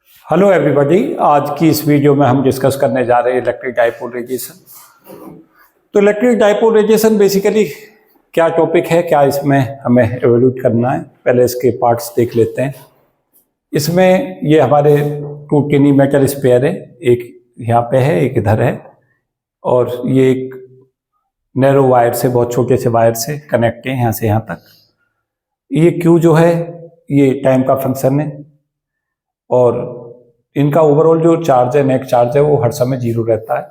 Hello everybody, आज की इस वीडियो में हम डिस्कस करने जा रहे हैं इलेक्ट्रिक डाइपोल रेडिएशन। तो इलेक्ट्रिक डाइपोल रेडिएशन बेसिकली क्या टॉपिक है, क्या इसमें हमें एवोल्यूट करना है, पहले इसके पार्ट्स देख लेते हैं। इसमें ये हमारे टू टिनी मेटल स्पेयर है, एक यहाँ पे है एक इधर है, और ये एक नैरो वायर से, बहुत छोटे से वायर से कनेक्ट है यहाँ से यहाँ तक। ये क्यू जो है ये टाइम का फंक्शन है, और इनका ओवरऑल जो चार्ज है, नेट चार्ज है, वो हर समय जीरो रहता है।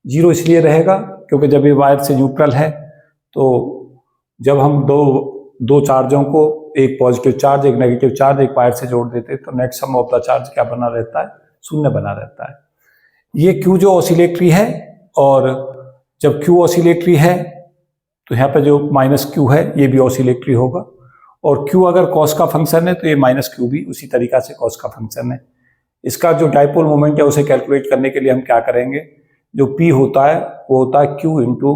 जीरो इसलिए रहेगा क्योंकि जब ये वायर से न्यूट्रल है, तो जब हम दो चार्जों को, एक पॉजिटिव चार्ज एक नेगेटिव चार्ज, एक वायर से जोड़ देते हैं, तो net sum of the charge क्या बना रहता है? शून्य बना रहता है। ये क्यू जो ऑसिलेटरी है, और जब क्यू ऑसिलेटरी है तो यहाँ पे जो माइनस क्यू है ये भी ऑसिलेटरी होगा, और क्यू अगर कॉस का फंक्शन है तो ये माइनस क्यू भी उसी तरीका से कॉस का फंक्शन है। इसका जो डाइपोल मोमेंट है उसे कैलकुलेट करने के लिए हम क्या करेंगे, जो P होता है वो होता है Q इंटू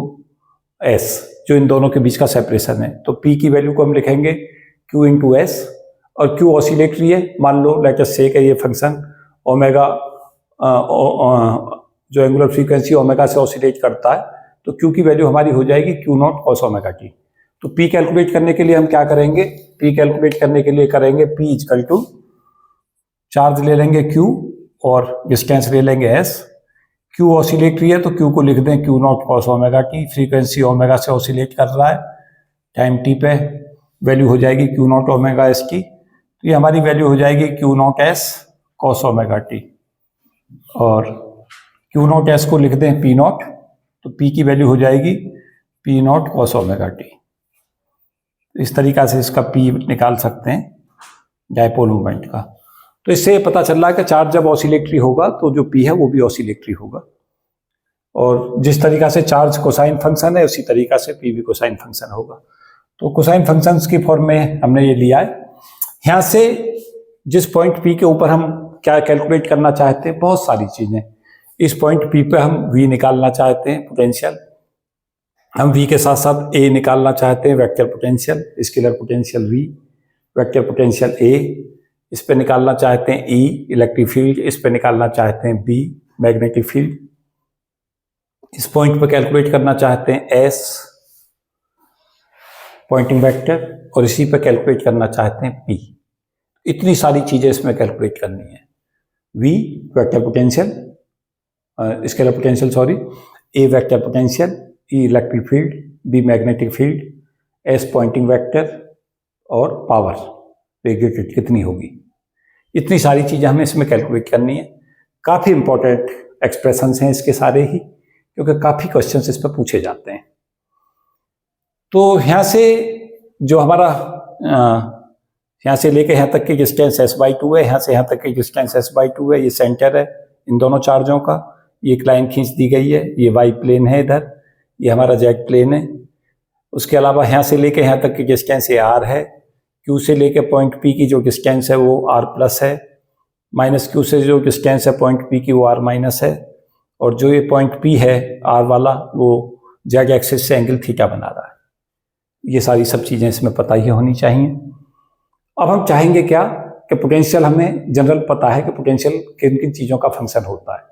एस, जो इन दोनों के बीच का सेपरेशन है। तो P की वैल्यू को हम लिखेंगे Q इंटू एस, और Q ऑसिलेटरी है। मान लो लेट अस से कि ये फंक्शन ओमेगा, जो एंगुलर फ्रीक्वेंसी ओमेगा से ऑसिलेट करता है, तो Q की वैल्यू हमारी हो जाएगी Q not cos omega T. तो P कैलकुलेट करने के लिए हम क्या करेंगे, P कैलकुलेट करने के लिए करेंगे P इक्वल टू, चार्ज ले लेंगे Q और डिस्टेंस ले लेंगे S। Q ऑसिलेटरी है तो Q को लिख दें Q not cos omega T, frequency omega से ऑसिलेट कर रहा है, टाइम t पे वैल्यू हो जाएगी Q नॉट ओमेगा S की। तो ये हमारी वैल्यू हो जाएगी Q not S cos omega T, और Q नॉट S को लिख दें P नॉट, तो P की वैल्यू हो जाएगी P not cos omega T. इस तरीका से इसका P निकाल सकते हैं डाइपोल मोमेंट का। तो इससे पता चल रहा है कि चार्ज जब ऑसिलेटरी होगा तो जो P है वो भी ऑसिलेटरी होगा, और जिस तरीका से चार्ज कोसाइन फंक्शन है उसी तरीका से P भी कोसाइन फंक्शन होगा। तो कोसाइन फंक्शंस की फॉर्म में हमने ये लिया है। यहाँ से जिस पॉइंट P के ऊपर हम क्या कैलकुलेट करना चाहते हैं, बहुत सारी चीजें। इस पॉइंट P पे हम V निकालना चाहते हैं, पोटेंशियल। हम V के साथ साथ A निकालना चाहते हैं, vector potential, scalar potential V, vector potential A। इस पे निकालना चाहते हैं E, इलेक्ट्रिक फील्ड। इस पे निकालना चाहते हैं B, मैग्नेटिक फील्ड। इस पॉइंट पे कैलकुलेट करना चाहते हैं S, पॉइंटिंग वेक्टर, और इसी पे कैलकुलेट करना चाहते हैं P। इतनी सारी चीजें इसमें कैलकुलेट करनी है। V vector potential, scalar potential sorry, A vector potential, E electric field, B magnetic field, S Poynting vector, और पावर रेडिएटेड कितनी होगी। इतनी सारी चीजें हमें इसमें कैलकुलेट करनी है। काफी इंपॉर्टेंट एक्सप्रेशंस हैं इसके सारे ही, क्योंकि काफी क्वेश्चंस इस पर पूछे जाते हैं। तो यहाँ से जो हमारा यहाँ से लेके यहाँ तक की डिस्टेंस s/2 है, यहाँ से यहाँ तक की डिस्टेंस s/2 है। ये सेंटर है इन दोनों चार्जों का। ये एक लाइन खींच दी गई है, ये y प्लेन है, इधर ये हमारा z प्लेन है। उसके अलावा यहाँ से लेके यहाँ तक की डिस्टेंस ये r है। Q से लेके पॉइंट P की जो डिस्टेंस है वो r प्लस है, माइनस Q से जो डिस्टेंस है पॉइंट P की वो r माइनस है, और जो ये पॉइंट P है r वाला वो z एक्सिस से एंगल थीटा बना रहा है। ये सारी सब चीज़ें इसमें पता ही होनी चाहिए। अब हम चाहेंगे क्या कि पोटेंशियल, हमें जनरल पता है कि पोटेंशियल किन किन चीज़ों का फंक्शन होता है।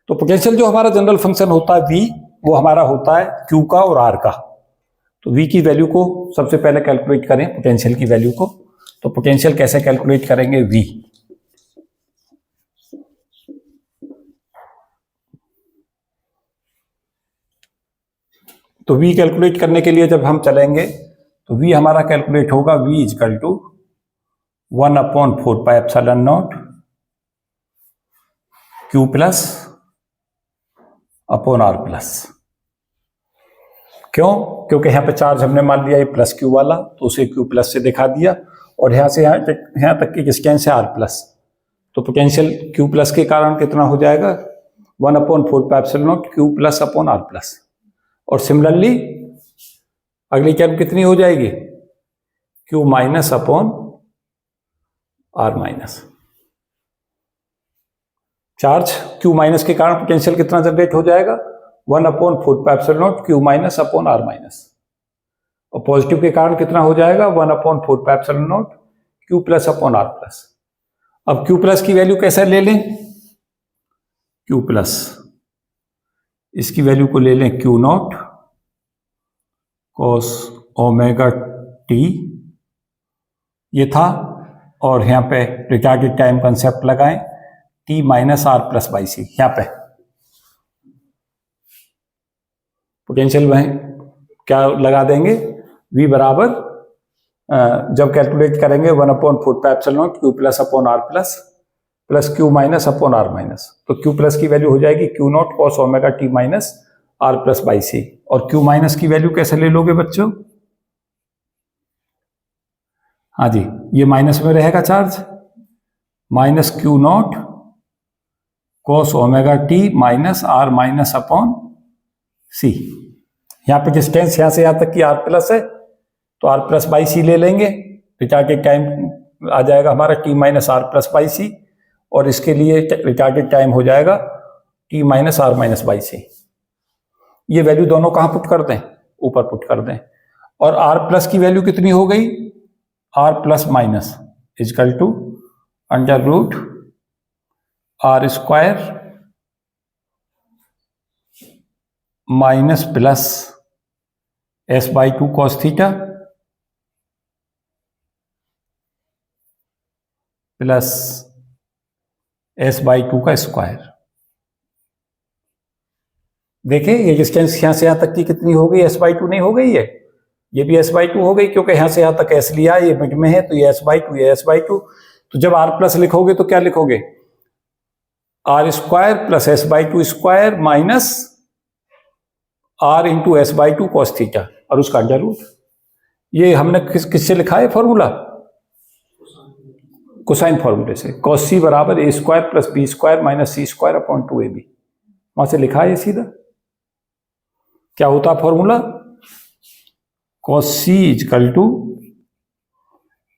तो पोटेंशियल जो हमारा जनरल फंक्शन होता है V, वो हमारा होता है Q का और R का। तो V की वैल्यू को सबसे पहले कैलकुलेट करें, पोटेंशियल की वैल्यू को। तो पोटेंशियल कैसे कैलकुलेट करेंगे, V। तो V कैलकुलेट करने के लिए जब हम चलेंगे तो V हमारा कैलकुलेट होगा V equal to 1/4πε0 Q plus upon R plus. क्यों? क्योंकि यहाँ पे चार्ज हमने मान लिया ये प्लस Q वाला, तो उसे Q प्लस से दिखा दिया, और यहाँ से यहाँ तक की डिस्टेंस है R प्लस। तो पोटेंशियल Q प्लस के कारण कितना हो जाएगा, 1/4πε0 Q plus upon R plus. और सिमिलरली अगली टर्म कितनी हो जाएगी, Q minus upon R minus. Charge Q minus के कारण पोटेंशियल कितना जनरेट हो जाएगा, 1/4πε0 Q minus upon R minus, और पॉजिटिव के कारण कितना हो जाएगा, 1/4πε0 Q plus upon R plus. अब Q प्लस की वैल्यू कैसे ले लें? Q प्लस, इसकी वैल्यू को ले लें Q naught cos omega t, ये था, और यहाँ पे रिटार्डेड टाइम कंसेप्ट लगाएं, t minus R plus by C. यहाँ पे पोटेंशियल में क्या लगा देंगे? V बराबर जब कैलकुलेट करेंगे 1/4 Q plus upon R plus Q minus upon R minus, तो Q प्लस की वैल्यू हो जाएगी Q naught cos omega t minus R plus by C. और Q माइनस की वैल्यू कैसे ले लोगे बच्चों? हाँ जी, ये माइनस में रहेगा charge, minus Q naught cos omega t minus R minus upon C. यहाँ पे डिस्टेंस यहाँ से यहाँ तक की आर प्लस है, तो आर प्लस बाई सी ले लेंगे, रिटार्डेड टाइम आ जाएगा हमारा T minus R plus by C, और इसके लिए रिटार्डेड टाइम हो जाएगा T minus R minus by C. ये वैल्यू दोनों कहाँ पुट कर दें? ऊपर पुट कर दें। और आर प्लस की वैल्यू कितनी हो गई? R plus minus equal to under root R square minus plus S by two cos theta plus S by two का स्क्वायर। देखिए ये डिस्टेंस यहां से यहां तक की कितनी हो गई? एस बाई टू नहीं हो गई है? ये भी एस बाई टू हो गई, क्योंकि यहां से यहां तक एस लिया, ये मिड में है, तो ये एस बाई टू, ये एस बाई टू। तो जब आर प्लस लिखोगे तो क्या लिखोगे? R square plus S by two square minus R into S by two cos theta, और उसका अंडर रूट। ये हमने किससे लिखा है फॉर्मूला? कोसाइन फॉर्मूले से। कॉस सी बराबर A square plus B square minus C square upon two A B, वहां से लिखा है सीधा। क्या होता formula? Cos C is equal to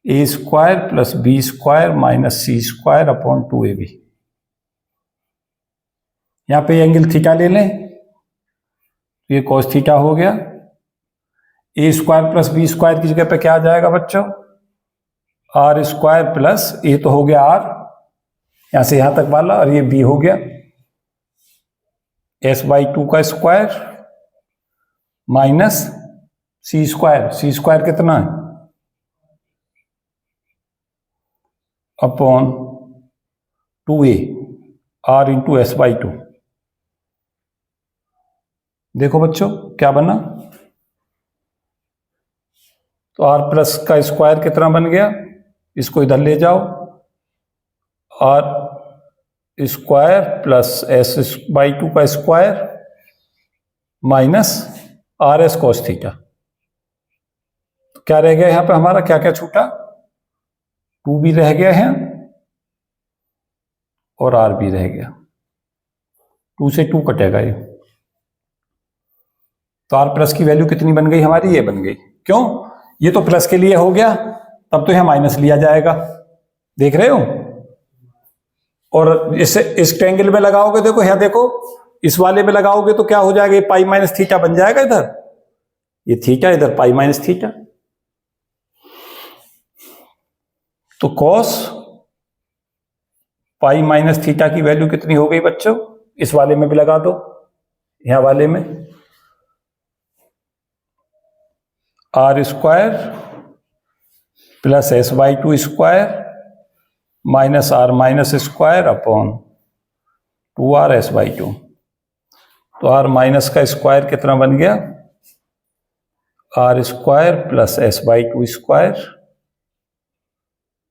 A square plus B square minus C square upon two A B. यहां पे एंगल थीटा ले लें, ये कॉस थीटा हो गया। ए स्क्वायर प्लस बी स्क्वायर की जगह पे क्या आ जाएगा बच्चों? आर स्क्वायर प्लस, ए तो हो गया आर, यहां से यहां तक वाला, और ये बी हो गया एस बाई टू का स्क्वायर माइनस सी स्क्वायर। सी स्क्वायर कितना है? Upon two A R into S by to. देखो बच्चों क्या बना? तो आर प्लस का स्क्वायर कितना बन गया? इसको इधर ले जाओ, R square plus S by two का square minus R S cos theta. तो क्या रह गया यहां पे हमारा? क्या क्या छूटा? टू भी रह गया है और आर भी रह गया, टू से टू कटेगा ये। तो आर प्लस की वैल्यू कितनी बन गई हमारी? ये बन गई। क्यों? ये तो प्लस के लिए हो गया, तब तो यहां माइनस लिया जाएगा, देख रहे हो? और इसे इस ट्रायंगल में लगाओगे, देखो यहां देखो, इस वाले में लगाओगे तो क्या हो जाएगा? ये पाई माइनस थीटा बन जाएगा इधर, ये थीटा, इधर पाई माइनस थीटा। तो कॉस पाई माइनस थीटा की वैल्यू कितनी हो गई बच्चों? इस वाले में भी लगा दो, यहां वाले में R square plus S by two square minus R minus square upon two R S by two. तो आर माइनस का स्क्वायर कितना बन गया? R square plus S by two square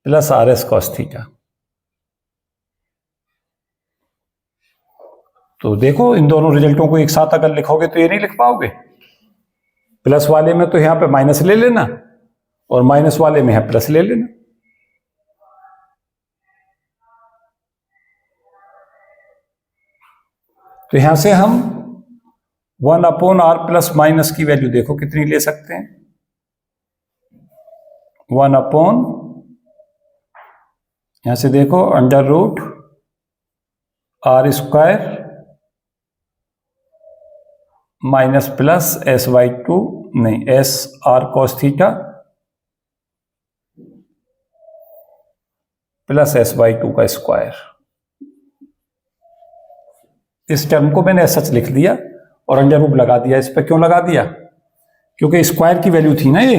plus R S cos theta. तो देखो इन दोनों रिजल्टों को एक साथ अगर लिखोगे तो ये नहीं लिख पाओगे। प्लस वाले में तो यहां पे माइनस ले लेना, और माइनस वाले में है प्लस ले लेना। तो यहां से हम 1 अपॉन आर प्लस माइनस की वैल्यू देखो कितनी ले सकते हैं? 1 अपॉन, यहां से देखो, under root R square minus plus S by two, नहीं, S R cos theta plus s/2 का स्क्वायर। इस टर्म को मैंने सच लिख दिया और अंडर रूट लगा दिया। इस पर क्यों लगा दिया? क्योंकि स्क्वायर की वैल्यू थी ना ये,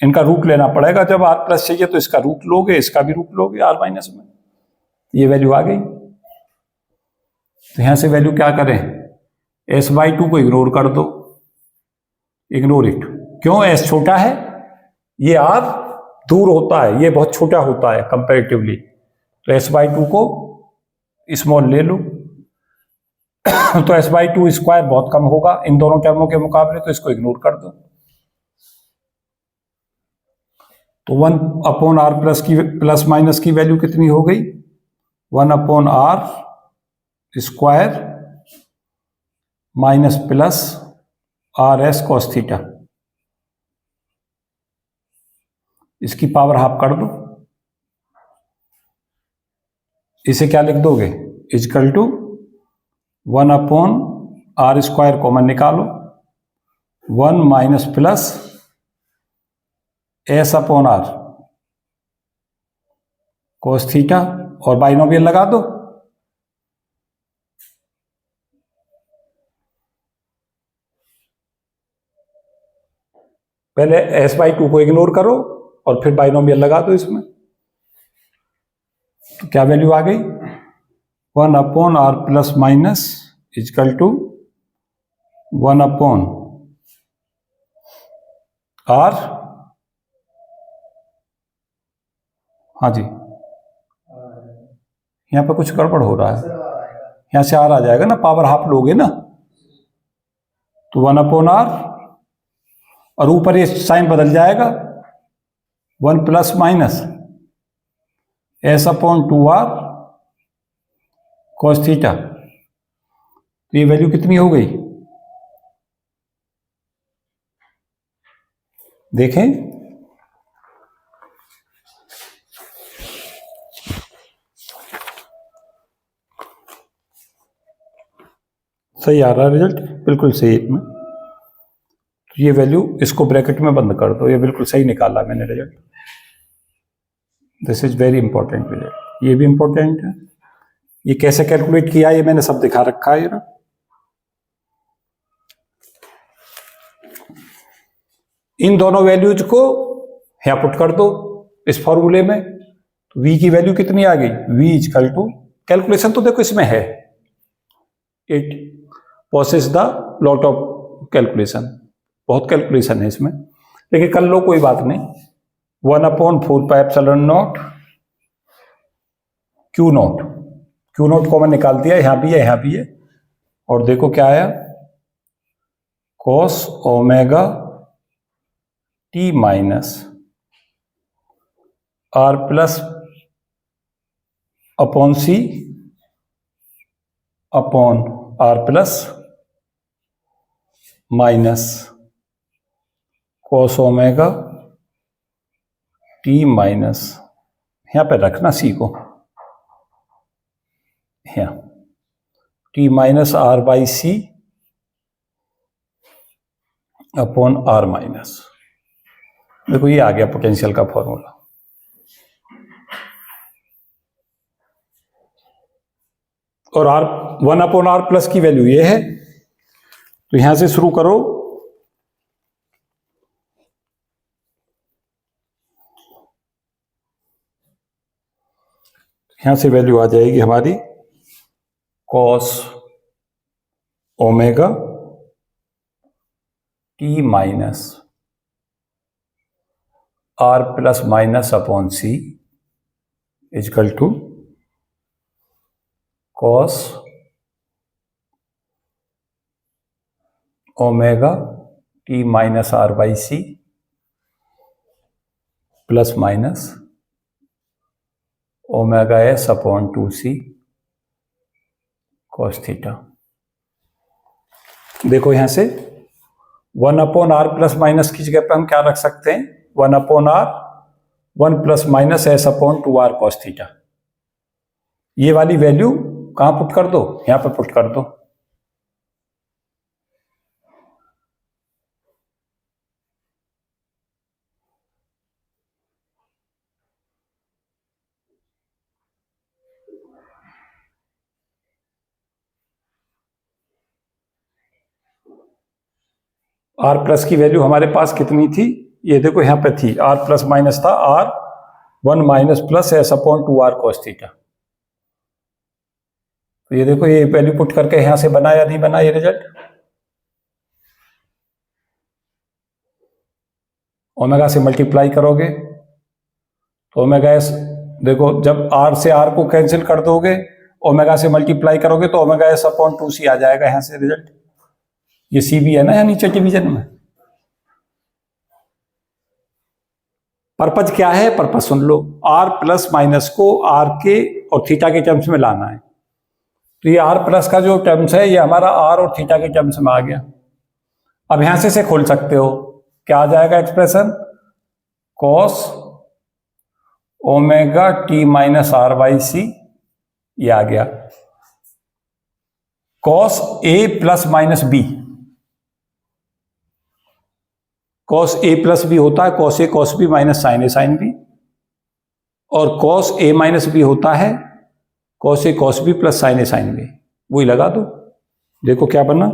इनका रूट लेना पड़ेगा। जब r प्लस चाहिए तो इसका रूट लोगे, इसका भी रूट लोगे r माइनस में, ये वैल्यू आ गई। तो यहां से वैल्यू क्या करें? s/2 को इग्नोर कर दो, इग्नोर इट। क्यों? s छोटा है, ये r दूर होता है, ये बहुत छोटा होता है कंपैरेटिवली, तो s/2 को स्मॉल ले लो। तो s/2 स्क्वायर बहुत कम होगा इन दोनों टर्मों के मुकाबले, तो इसको इग्नोर कर दो। तो 1/r प्लस माइनस की वैल्यू कितनी हो गई? 1/r square minus plus rs cos theta. इसकी पावर हाफ कर दो, इसे क्या लिख दोगे? Is equal to 1/r square common निकालो, 1 minus plus s/r cos theta, और बाइनोमियल लगा दो। पहले s/2 को इग्नोर करो और फिर बाइनोमियल लगा दो इसमें। तो क्या वैल्यू आ गई? 1/r plus minus equal to 1/r। हाँ जी, यहाँ पे कुछ गड़बड़ हो रहा है, यहाँ से r आ जाएगा ना, पावर हाफ लोगे ना, तो 1/r और ऊपर ये साइन बदल जाएगा, 1 plus minus s/2r cos theta. तो ये वैल्यू कितनी हो गई? देखें, सही आ रहा है रिजल्ट, बिल्कुल सही इसमें। तो ये वैल्यू इसको ब्रैकेट में बंद कर दो, ये बिल्कुल सही निकाला मैंने result. This is very important result, ये भी इंपॉर्टेंट है। ये कैसे कैलकुलेट किया ये मैंने सब दिखा रखा है ना। इन दोनों वैल्यूज को यहां पुट कर दो इस फॉर्मूले में, तो v की वैल्यू कितनी आ गई? v इजकल टू, कैलकुलेशन तो देखो इसमें है, it possess the lot of calculation, बहुत कैलकुलेशन है इसमें, लेकिन कर लो कोई बात नहीं। 1/4πε0 क्यू नॉट कॉमन निकाल दिया, यहां भी है यहां भी है, और देखो क्या आया? cos omega t minus r plus upon c upon r plus minus cos omega t minus, यहां पे रखना c को, यहाँ t minus r by C upon r minus. देखो ये आ गया पोटेंशियल का फॉर्मूला। और r 1/r प्लस की वैल्यू ये है, तो यहां से शुरू करो, यहां से वैल्यू आ जाएगी हमारी cos omega t minus r plus minus upon c equal to cos omega t minus r by C plus minus omega s upon 2c cos theta. देखो यहां से 1/r प्लस माइनस की जगह पे हम क्या रख सकते हैं? 1/r 1 plus minus s upon 2r cos theta. ये वाली वैल्यू कहां पुट कर दो? यहां पर पुट कर दो। आर प्लस की वैल्यू हमारे पास कितनी थी, ये देखो यहाँ पे थी, आर प्लस माइनस था R 1 minus plus S upon 2r cos theta. तो ये देखो ये वैल्यू पुट करके यहां से बना या नहीं बना ये रिजल्ट, ओमेगा से मल्टीप्लाई करोगे तो ओमेगा एस, देखो जब आर से आर को कैंसिल कर दोगे, ओमेगा से मल्टीप्लाई करोगे तो ओमेगा एस अपॉन 2c आ जाएगा यहां से रिजल्ट। ये सी भी है ना यहाँ नीचे डिवीजन में। पर्पज क्या है, पर्पज सुन लो, आर प्लस माइनस को आर के और थीटा के टर्म्स में लाना है। तो ये आर प्लस का जो टर्म्स है ये हमारा आर और थीटा के टर्म्स में आ गया। अब यहां से इसे खोल सकते हो, क्या आ जाएगा expression, cos omega T minus R by C, ये आ गया। Cos A plus minus B, cos A plus B होता है cos A cos B minus sine A sine B, और कॉस ए माइनस बी होता है cos A cos B plus sine A sine B. वही लगा दो, देखो क्या बना,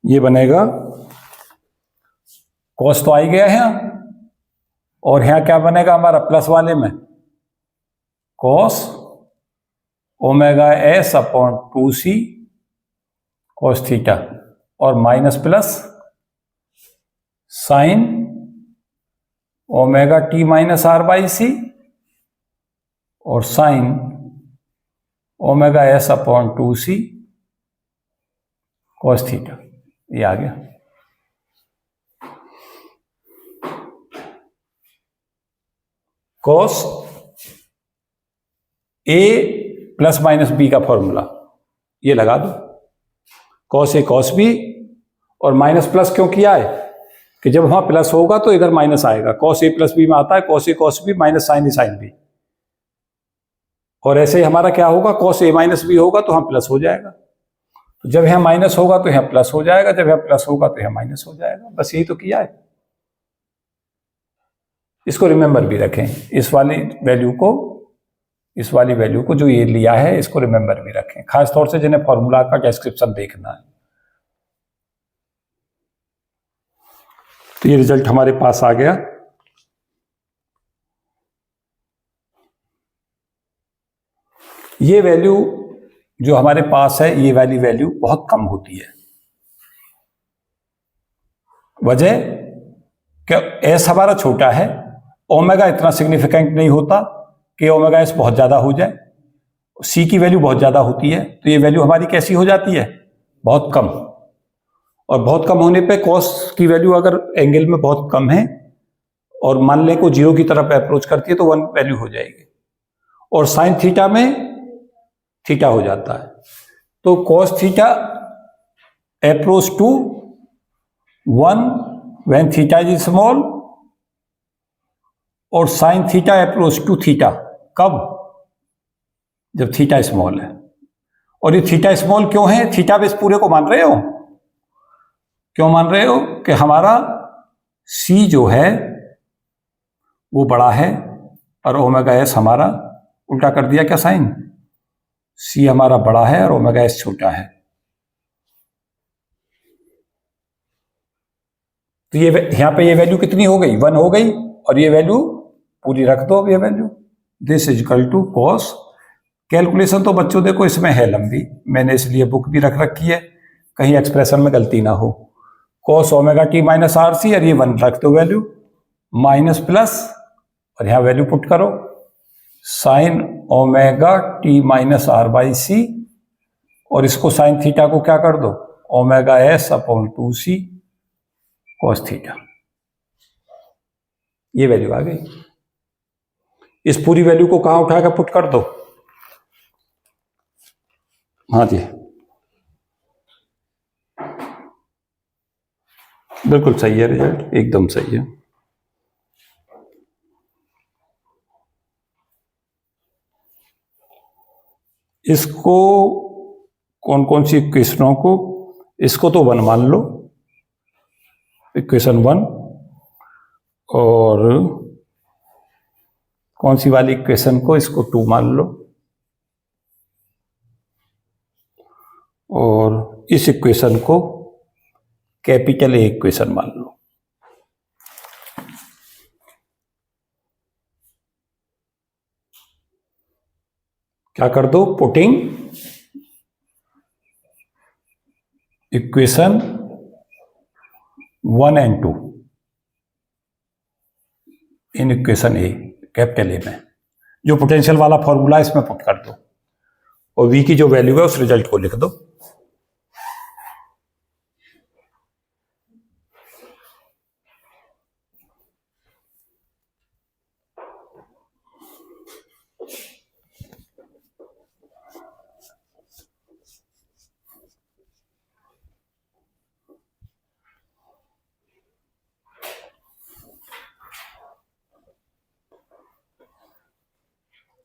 ये बनेगा कॉस तो आ ही गया है यहां, और यहां क्या बनेगा हमारा प्लस वाले में, cos omega S upon 2c cos theta, और minus plus sine omega T minus R by C, और sine omega S upon 2c cos theta, ये आ गया। Cos A plus minus B का फॉर्मूला ये लगा दो, कॉस ए कॉस बी, और माइनस प्लस क्यों किया है कि जब वहां प्लस होगा तो इधर माइनस आएगा, कॉस ए प्लस बी में आता है cos A cos B minus sine A sine B, और ऐसे ही हमारा क्या होगा, कॉस ए माइनस बी होगा तो हम प्लस हो जाएगा, तो जब यहां माइनस होगा तो यहां प्लस हो जाएगा, जब यहां प्लस होगा तो यहां माइनस हो जाएगा, बस यही तो किया है। इसको रिमेंबर भी रखें, इस वाली वैल्यू को जो ये लिया है इसको रिमेंबर भी रखें, खास तौर से जिन्हें फॉर्मूला का डिस्क्रिप्शन देखना है। तो ये रिजल्ट हमारे पास आ गया। ये वैल्यू जो हमारे पास है ये वाली वैल्यू बहुत कम होती है। वजह क्या, एस हमारा छोटा है, ओमेगा इतना सिग्निफिकेंट नहीं होता कि ओमेगा एस बहुत ज्यादा हो जाए, सी की वैल्यू बहुत ज्यादा होती है, तो ये वैल्यू हमारी कैसी हो जाती है, बहुत कम, और बहुत कम होने पे कॉस की वैल्यू अगर एंगल में बहुत कम है और मान लें को जीरो की तरफ अप्रोच करती है तो 1 वैल्यू हो जाएगी, और साइन थीटा में थीटा हो जाता है, तो cos theta approach to 1 when theta is small, और sine theta approach to theta कब, जब थीटा स्मॉल है। और ये थीटा स्मॉल क्यों है, थीटा बेस पूरे को मान रहे हो, क्यों मान रहे हो कि हमारा सी जो है वो बड़ा है और ओमेगा एस हमारा उल्टा कर दिया क्या साइन, सी हमारा बड़ा है और ओमेगा एस छोटा है। तो ये यहां पे ये वैल्यू कितनी हो गई, 1 हो गई, और ये वैल्यू पूरी रख दो। अब ये value this is equal to cos, calculation तो बच्चों देखो इसमें है लंबी, मैंने इसलिए बुक भी रख रखी है कहीं एक्सप्रेशन में गलती ना हो, cos omega T minus R C, और ये 1 रख दो वैल्यू, माइनस प्लस, और यहां वैल्यू पुट करो, sine omega T minus R by C, और इसको साइन थीटा को क्या कर दो, omega S upon 2c cos theta, ये वैल्यू आ गई। इस पूरी वैल्यू को कहां उठाकर पुट कर दो, हाँ जी बिल्कुल सही है, रिजल्ट एकदम सही है। इसको कौन कौन सी इक्वेशनों को, इसको तो 1 मान लो, इक्वेशन 1, और कौन सी वाली इक्वेशन को, इसको 2 मान लो, और इस इक्वेशन को कैपिटल ए इक्वेशन मान लो। क्या कर दो, putting equation 1 and 2 in equation A, capital A में जो पोटेंशियल वाला फॉर्मूला इसमें पुट कर दो, और वी की जो वैल्यू है उस रिजल्ट को लिख दो।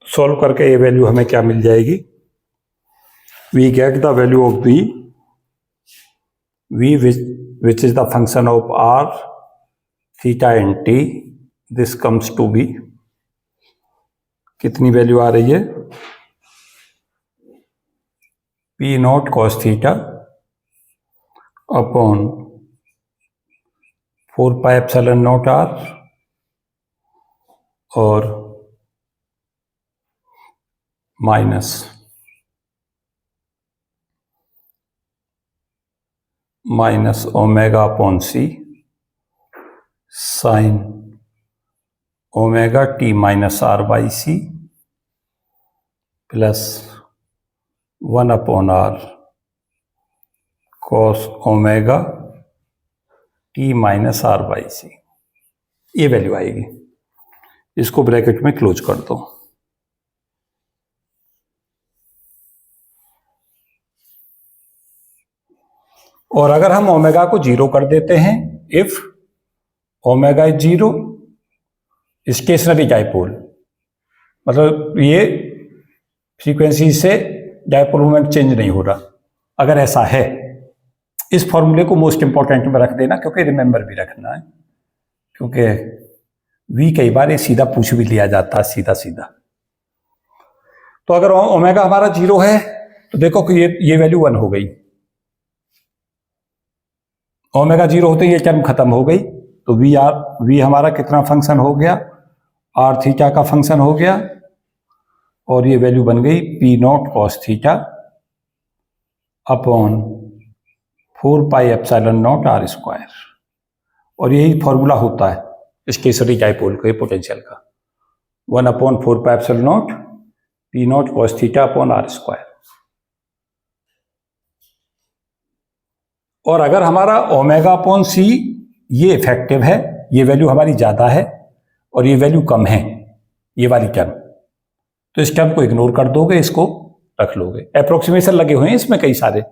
सॉल्व करके ये वैल्यू हमें क्या मिल जाएगी, we get the value of B V which is the function of R theta and T, this comes to be, कितनी वैल्यू आ रही है, P naught cos theta upon 4 pi epsilon naught R और minus omega upon C sine omega T minus R by C plus 1 upon R cos omega T minus R by C, ये value आएगी। इसको bracket में close कर दो। और अगर हम ओमेगा को 0 कर देते हैं, if omega is 0, stationary dipole, मतलब ये फ्रीक्वेंसी से डाइपोल मोमेंट चेंज नहीं हो रहा, अगर ऐसा है, इस फॉर्मूले को मोस्ट इंपॉर्टेंट में रख देना, क्योंकि रिमेंबर भी रखना है, क्योंकि वी कई बार ये सीधा पूछ भी लिया जाता है सीधा सीधा। तो अगर ओमेगा हमारा 0 है तो देखो कि ये वैल्यू 1 हो गई, ओमेगा 0 होते ये टर्म खत्म हो गई, तो वी हमारा कितना फंक्शन हो गया, आर थीटा का फंक्शन हो गया, और ये वैल्यू बन गई P naught cos theta upon 4 pi epsilon naught R square. और यही फॉर्मूला होता है स्टेशनरी डाइपोल का, पोटेंशियल का, 1 upon 4 pi epsilon naught P naught cos theta upon R square. और अगर हमारा ओमेगा अपॉन सी ये इफेक्टिव है, ये वैल्यू हमारी ज़्यादा है और ये वैल्यू कम है, ये वाली टर्म, तो इस टर्म को इग्नोर कर दोगे, इसको रख लोगे। अप्रोक्सीमेशन लगे हुए हैं इसमें कई सारे,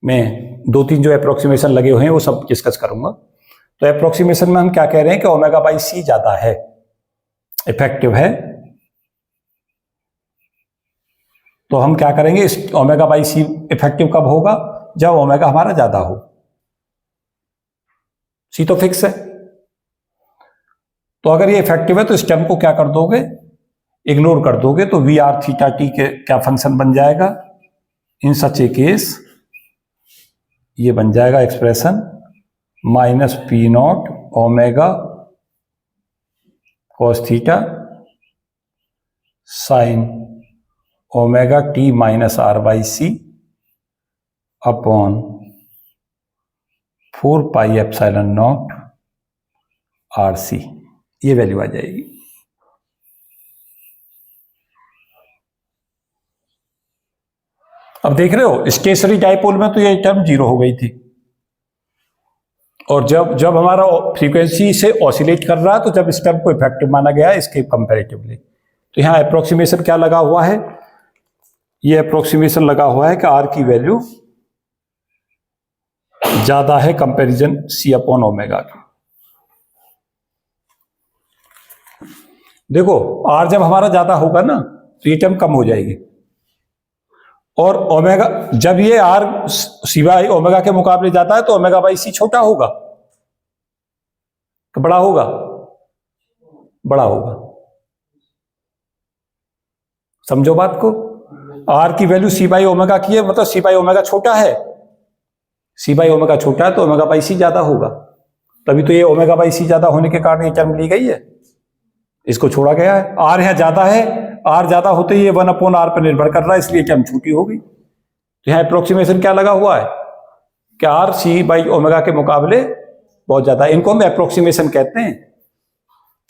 मैं 2-3 जो अप्रोक्सीमेशन लगे हुए हैं वो सब डिस्कस करूंगा। तो अप्रोक्सीमेशन में हम क्या कह रहे हैं कि ओमेगा बाई सी ज़्यादा है, इफेक्टिव है, तो हम क्या करेंगे, इस ओमेगा बाई सी इफेक्टिव कब होगा, जब ओमेगा हमारा ज्यादा हो। सी तो फिक्स है, तो अगर ये इफेक्टिव है तो इस टर्म को क्या कर दोगे, इग्नोर कर दोगे, तो वी आर थीटा टी के क्या फंक्शन बन जाएगा, इन सच ए केस ये बन जाएगा expression minus P naught omega cos theta sine omega T minus R by C upon 4 pi epsilon naught R C, ये वैल्यू आ जाएगी। अब देख रहे हो स्टेशनरी डाइपोल में तो ये टर्म 0 हो गई थी, और जब हमारा फ्रीक्वेंसी से ऑसिलेट कर रहा है तो जब इस टर्म को इफेक्टिव माना गया इसके कंपैरेटिवली, तो यहां अप्रोक्सीमेशन क्या लगा हुआ है, ये अप्रोक्सीमेशन लगा हुआ है कि आर की वैल्यू ज्यादा है कंपैरिजन सी अपॉन ओमेगा की। देखो आर जब हमारा ज्यादा होगा ना तो ये टर्म कम हो जाएगी, और ओमेगा जब ये आर सिवाय ओमेगा के मुकाबले जाता है तो ओमेगा बाई सी छोटा होगा तो बड़ा होगा, बड़ा होगा। समझो बात को, आर की वैल्यू सी बाई ओमेगा की है, मतलब सी बाई ओमेगा छोटा है, सी बाई ओमेगा छोटा है तो ओमेगा बाई सी ज्यादा होगा, तभी तो ये ओमेगा बाई सी ज्यादा होने के कारण ये टर्म ली गई है, इसको छोड़ा गया है। आर यहाँ ज्यादा है, आर ज्यादा होते ही ये 1/r पर निर्भर कर रहा है, इसलिए टर्म छोटी हो गई। तो यहाँ अप्रोक्सीमेशन क्या लगा हुआ है कि आर सी बाई ओमेगा के मुकाबले बहुत ज्यादा है। इनको हम अप्रोक्सीमेशन कहते हैं।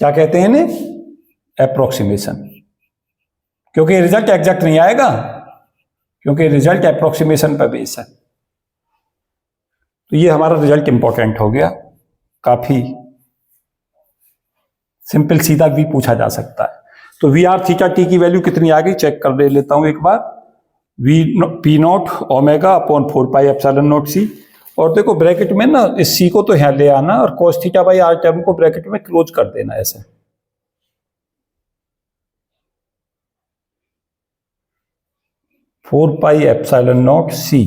क्या कहते हैं इन्हें? अप्रोक्सीमेशन। क्योंकि रिजल्ट एग्जैक्ट नहीं आएगा, क्योंकि रिजल्ट अप्रोक्सीमेशन पर बेस है। तो ये हमारा रिजल्ट इंपॉर्टेंट हो गया, काफी सिंपल सीधा भी पूछा जा सकता है। तो वी आर थीटा टी की वैल्यू कितनी आ गई चेक कर लेता हूं एक बार। V P naught omega upon 4 pi epsilon naught C, और देखो ब्रैकेट में ना इस सी को तो यहां ले आना और cos theta by R term को ब्रैकेट में क्लोज कर देना ऐसे। 4 pi epsilon naught C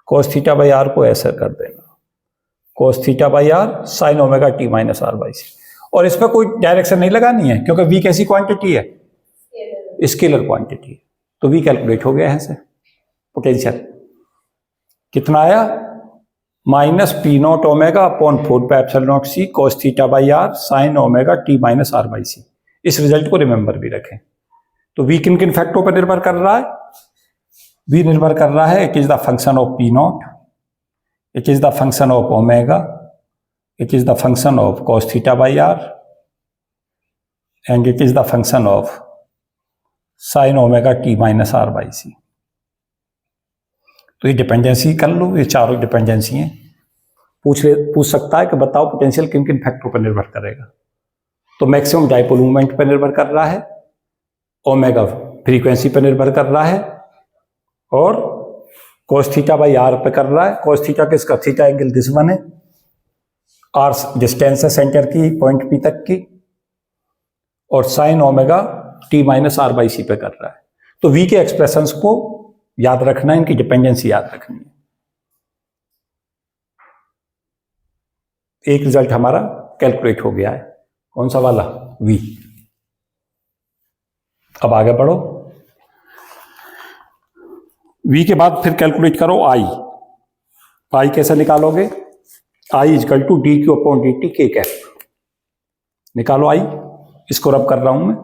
cos theta by R को ऐसे कर देना, cos theta by R sine omega T minus R by C. और इस पर कोई डायरेक्शन नहीं लगानी है, क्योंकि v कैसी क्वांटिटी है? स्केलर क्वांटिटी है। तो v कैलकुलेट हो गया है ऐसे। पोटेंशियल कितना आया? Minus P naught omega upon 4 pi epsilon naught C cos theta by R sine omega T minus R by C. इस रिजल्ट को रिमेंबर भी रखें। तो v किन किन फैक्टरों पर निर्भर कर रहा है? v निर्भर कर रहा है, it is the function of P not, it is the function of omega, it is the function of cos theta by r, and it is the function of sin omega t minus r by c। तो ये dependency कर लो, ये चारों dependency हैं। पूछ सकता है कि बताओ पोटेंशियल किन किन फैक्टरों पर निर्भर करेगा। तो मैक्सिमम डाइपोल मूवमेंट पर निर्भर कर रहा है, ओमेगा फ्रीक्वेंसी पर निर्भर कर रहा है, और cos थीटा बाई r पे कर रहा है। cos थीटा किसका? थीटा एंगल दिस वन है, आर डिस्टेंस है सेंटर की पॉइंट पी तक की, और sine omega T minus R by C पे कर रहा है। तो वी के एक्सप्रेशंस को याद रखना है, इनकी डिपेंडेंसी याद रखनी है। एक रिजल्ट हमारा कैलकुलेट हो गया है, कौन सा वाला? वी। अब आगे बढ़ो। वी के बाद फिर कैलकुलेट करो आई। आई कैसे निकालोगे? I is equal to D Q upon D T के कैप। निकालो आई, इसको रब कर रहा हूं मैं।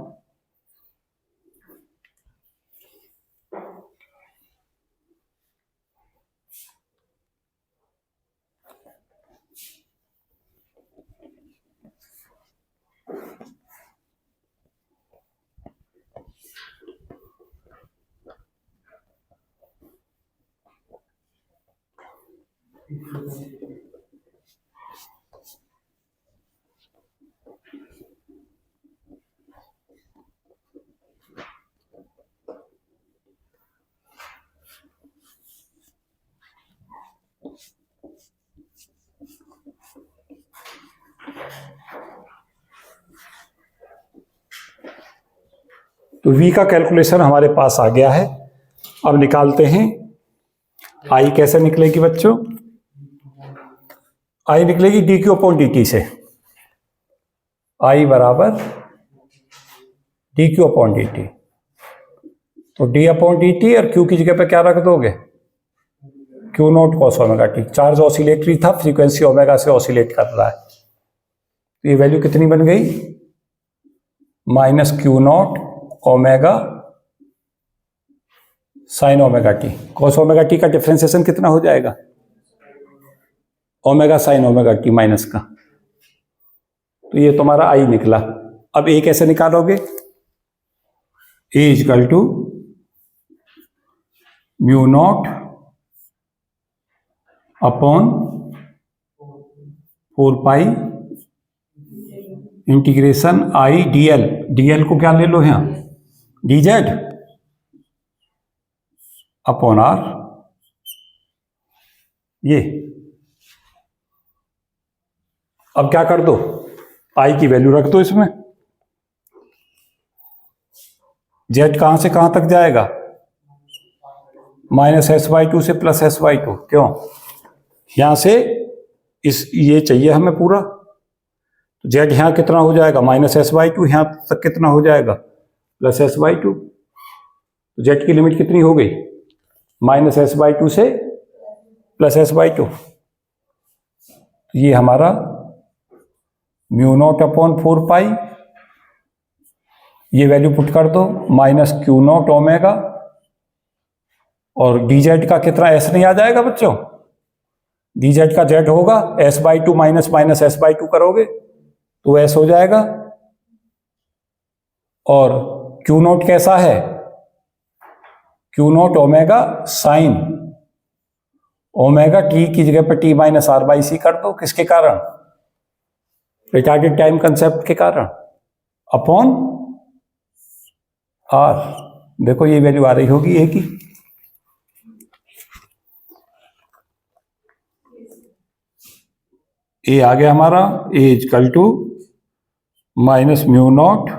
तो v का कैलकुलेशन हमारे पास आ गया है। अब निकालते हैं i। कैसे निकलेगी बच्चों? i निकलेगी D Q upon D T से। i बराबर D Q upon D T. तो डी अपॉन डी टी और q की जगह पे क्या रख दोगे? Q not cos omega T. Charge oscillatory था, फ्रीक्वेंसी ओमेगा से ऑसिलेट कर रहा है। तो ये वैल्यू कितनी बन गई? Minus Q not omega sine omega T. Cos omega T का डिफरेंशिएशन कितना हो जाएगा? Omega sine omega T minus का। तो ये तुम्हारा आई निकला। अब ए कैसे निकालोगे? A is equal to mu naught upon 4 pi integration I D L. D L को क्या ले लो यहां? D Z upon R. ये अब क्या कर दो? आई की वैल्यू रख दो इसमें। जेड कहां से कहां तक जाएगा? माइनस एस वाई टू से प्लस एस वाई टू। क्यों? यहां से ये चाहिए हमें पूरा। तो जेड यहां कितना हो जाएगा? Minus S by two. यहां तक कितना हो जाएगा? Plus S by two. तो जेड की लिमिट कितनी हो गई? माइनस एस वाई टू से प्लस एस बाई टू, ये हमारा म्यू नॉट अपॉन 4 पाई, ये वैल्यू पुट कर दो, माइनस क्यू नॉट ओमेगा, और डी जेड का कितना एस नहीं आ जाएगा बच्चों, डी जेड का जेड होगा S by to minus minus S by to करोगे तो एस हो जाएगा, और क्यू नॉट कैसा है, Q not omega sine omega T की जगह पर टी माइनस आर बाई सी कर दो, किसके कारण, रिटार्डेड टाइम कंसेप्ट के कारण, अपॉन आर, देखो ये वैल्यू आ रही होगी ए की, ए आ गया हमारा, A is equal to minus mu naught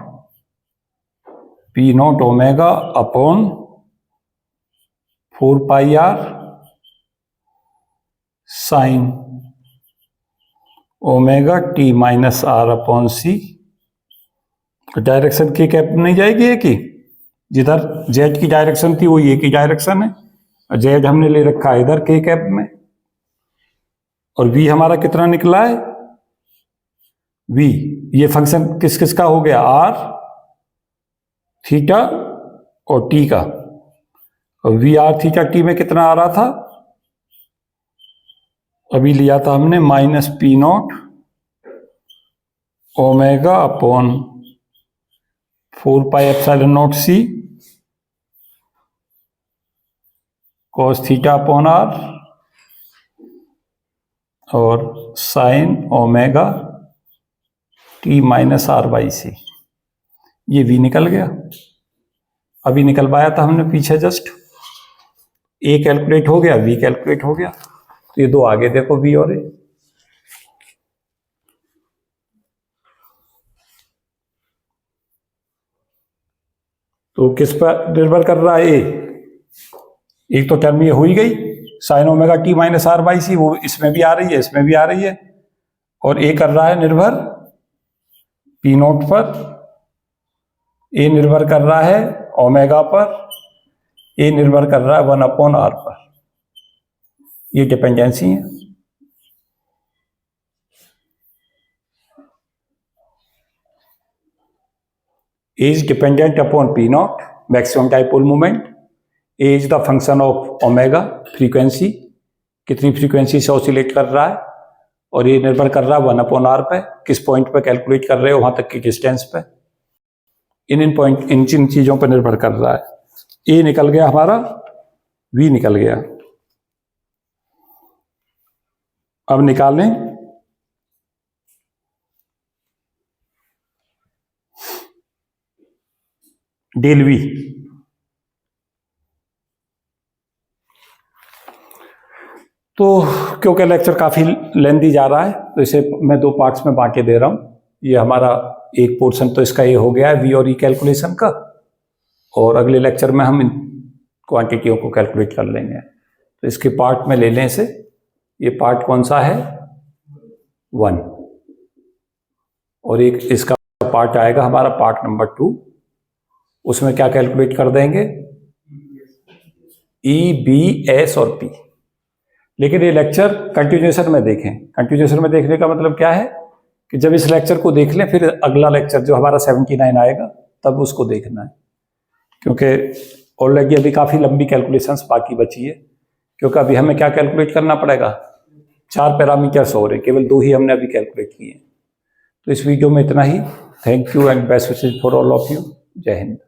P naught omega upon 4 pi R sine omega T minus R upon C. Direction की कैप नहीं जाएगी ए की, जिधर जेड की डायरेक्शन थी वो ए की डायरेक्शन है, और जेड हमने ले रखा है इधर के कैप में, और v हमारा कितना निकला है, v ये फंक्शन किस किस का हो गया, r थीटा और t का, और v r थीटा t में कितना आ रहा था, अभी लिया था हमने minus P naught omega upon 4 pi epsilon naught C cos theta upon R और sine omega T minus R by C, ये v निकल गया, अभी निकलवाया था हमने पीछे जस्ट, a कैलकुलेट हो गया, v कैलकुलेट हो गया, तो ये दो आगे देखो v और a, तो किस पर निर्भर कर रहा है, एक तो टर्म ये हो ही गई sine omega T minus R by C, वो इसमें भी आ रही है इसमें भी आ रही है, और ए कर रहा है निर्भर पी नोट पर, ए निर्भर कर रहा है ओमेगा पर, ए निर्भर कर रहा है 1 अपॉन आर पर, ये डिपेंडेंसी है। A is dependent upon P naught, maximum dipole moment. A is the function of omega, frequency, कितनी फ्रीक्वेंसी से ऑसिलेट कर रहा है, और ये निर्भर कर रहा है 1 अपॉन आर पे, किस पॉइंट पे कैलकुलेट कर रहे हो वहां तक की डिस्टेंस पे, इन चीजों पर निर्भर कर रहा है। ए निकल गया हमारा, V निकल गया। अब निकालें डेल V। तो क्योंकि लेक्चर काफी लेंथी जा रहा है तो इसे मैं 2 पार्ट्स में बांट के दे रहा हूं। ये हमारा एक पोर्शन तो इसका ये हो गया है V और E कैलकुलेशन का, और अगले लेक्चर में हम इन क्वांटिटियों को कैलकुलेट कर लेंगे। तो इसके पार्ट में ले लें इसे, ये पार्ट कौन सा है 1, और एक इसका पार्ट आएगा हमारा पार्ट नंबर 2, उसमें क्या कैलकुलेट कर देंगे E, B, S और P। लेकिन ये लेक्चर कंटिन्यूएशन में देखें, कंटिन्यूएशन में देखने का मतलब क्या है कि जब इस लेक्चर को देख लें फिर अगला लेक्चर जो हमारा 79 आएगा तब उसको देखना है, क्योंकि ऑलरेडी अभी काफ़ी लंबी कैलकुलेशंस बाकी बची है, क्योंकि अभी हमें क्या कैलकुलेट करना पड़ेगा, 4 पैरामीटर्स हो रहे, केवल 2 ही हमने अभी कैलकुलेट किए। तो इस वीडियो में इतना ही। Thank you and best wishes for all of you. जय हिंद।